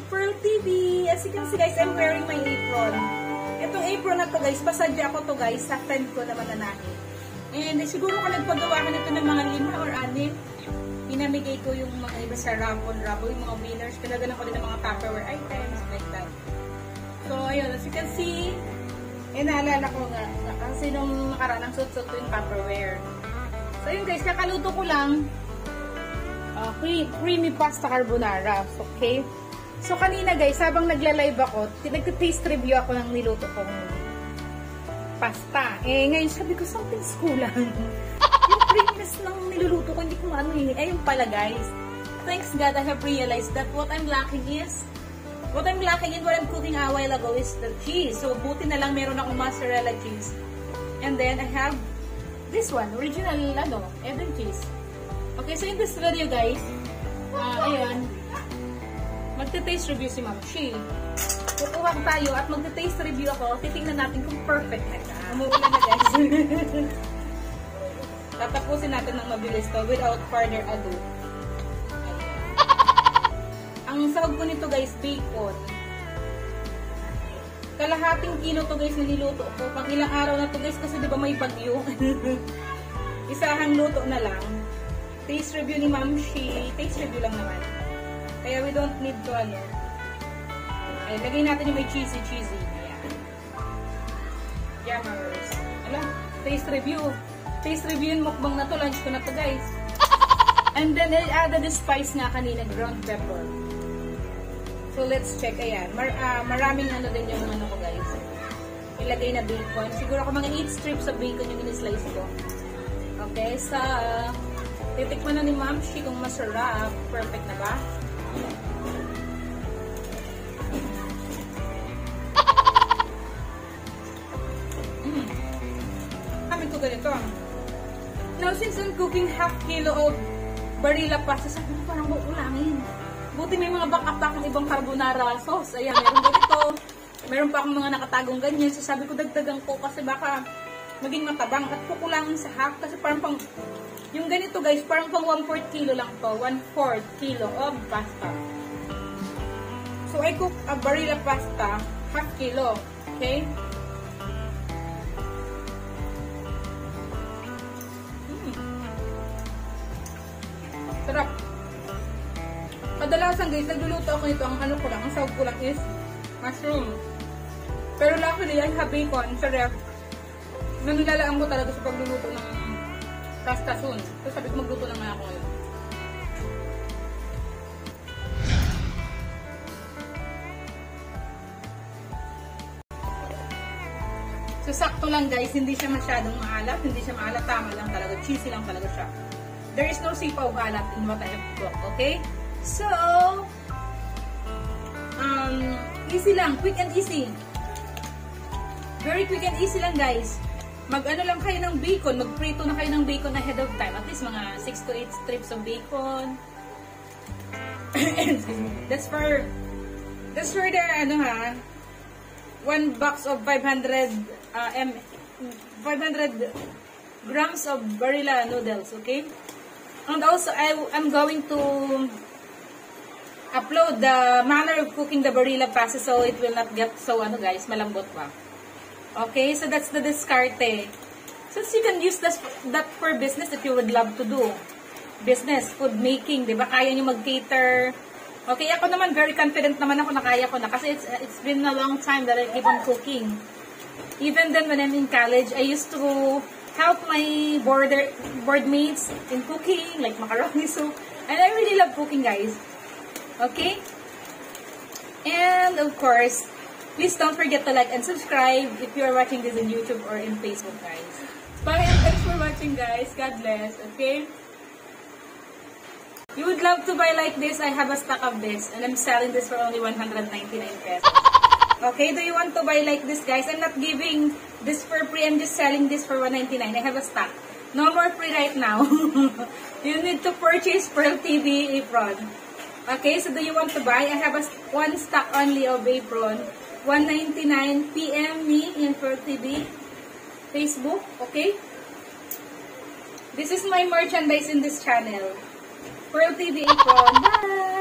Pearl TV! As you can see guys, I'm wearing my apron. Itong apron na to guys, pasadya ako to guys sa friend ko na mananahi. And siguro kung nagpagawa ka nito ng mga 5 or 6, pinamigay ko yung mga iba sa raffle, yung mga winners. Pinaganan ko din ng mga Tupperware items, like that. So, ayun, as you can see, naalala ko nga, kasi nung nakaraan ang suit-suit ko yung Tupperware. So, yun guys, kakaluto ko lang creamy pasta carbonara. Okay? So, kanina guys, habang nagla-live ako, nag-taste review ako ng niluto kong pasta. Ngayon sabi ko, something's kulang. Yung creaminess ng niluluto ko, hindi ko ano ayun pala guys. Thanks God, I have realized that what I'm lacking in what I'm cooking a while ago is the cheese. So, buti na lang meron akong mozzarella cheese. And then, I have this one, original, Edam cheese. Okay, so in this video guys, ayun, magte-taste review si Ma'am Shi. Kukuha tayo at magte-taste review ako. Titingnan natin kung perfect na siya. Umuulan na guys. Tatapusin natin ng mabilis to without further ado. Ang sahog ko nito guys, bacon. Kalahating kilo to guys nililuto ko. Pang ilang araw na to guys kasi diba may bagyo. Isahang luto na lang. Taste review ni Ma'am Shi. Taste review lang naman. Kaya we don't need to Ay, lagay natin yung may cheesy. Ayan. Yammers. Taste review. Taste review yung mukbang na to. Lunch ko na to guys. And then I added the spice nga kanina, ground pepper. So let's check. Ayan. Maraming din yung ko guys. Ilagay na bacon. Siguro ako mga 8 strips of bacon yung in-slice ko. Okay. So, titikman na ni Ma'am Shi kung masarap. Perfect na ba? Kami ko ganito. Now, since I'm cooking half kilo of Barilla pasta, sabi ko parang kukulangin. Buti may mga backup pa akong ibang carbonara sauce. Ayan, meron ganito. Meron pa akong mga nakatagong ganyan. So, sabi ko dagdagan ko kasi baka maging matabang at kukulangin sa half. Kasi parang pang, yung ganito guys, parang pang 1/4 kilo lang to. 1/4 kilo of pasta. So, I cook a Barilla pasta, half kilo. Okay? Sarap. Kadalasan guys, nagluluto ako nito. Ang ko lang, ang sahog ko lang is mushroom. Pero luckily, I have bacon sa ref. Nanilalaan ko talaga sa pagluluto ng pasta soon. So sabi ko magluto na nga ako ngayon. So sakto lang guys, hindi siya masyadong maalat. Hindi siya maalat, tama lang talaga. Cheesy lang talaga siya. There is no sipa of alat in what I have cooked, okay? So, easy lang, quick and easy. Very quick and easy lang guys. Mag-ano lang kayo ng bacon, mag-prito na kayo ng bacon ahead of time. At least mga 6 to 8 strips of bacon. That's for the, 1 box of 500 grams of Barilla noodles, okay? And also, I'm going to upload the manner of cooking the Barilla pasta so it will not get so, guys, malambot pa. Okay, so that's the discarte. So you can use that for business if you would love to do. Business, food making, di ba? Kaya nyo mag-cater. Okay, ako naman, very confident naman ako na kaya ko na. Kasi it's been a long time that I keep on cooking. Even then, when I'm in college, I used to help my board mates in cooking, like macaroni soup. And I really love cooking, guys. Okay? And, of course, please don't forget to like and subscribe if you are watching this in YouTube or in Facebook, guys. Bye and thanks for watching, guys. God bless. Okay? You would love to buy like this. I have a stock of this. And I'm selling this for only 199 pesos. Okay? Do you want to buy like this, guys? I'm not giving this for free. I'm just selling this for 199. I have a stock. No more free right now. You need to purchase Pearl TV apron. Okay? So do you want to buy? I have one stock only of apron. 199. PM me in Pearl TV Facebook, okay? This is my merchandise in this channel. Pearl TV apron. Bye!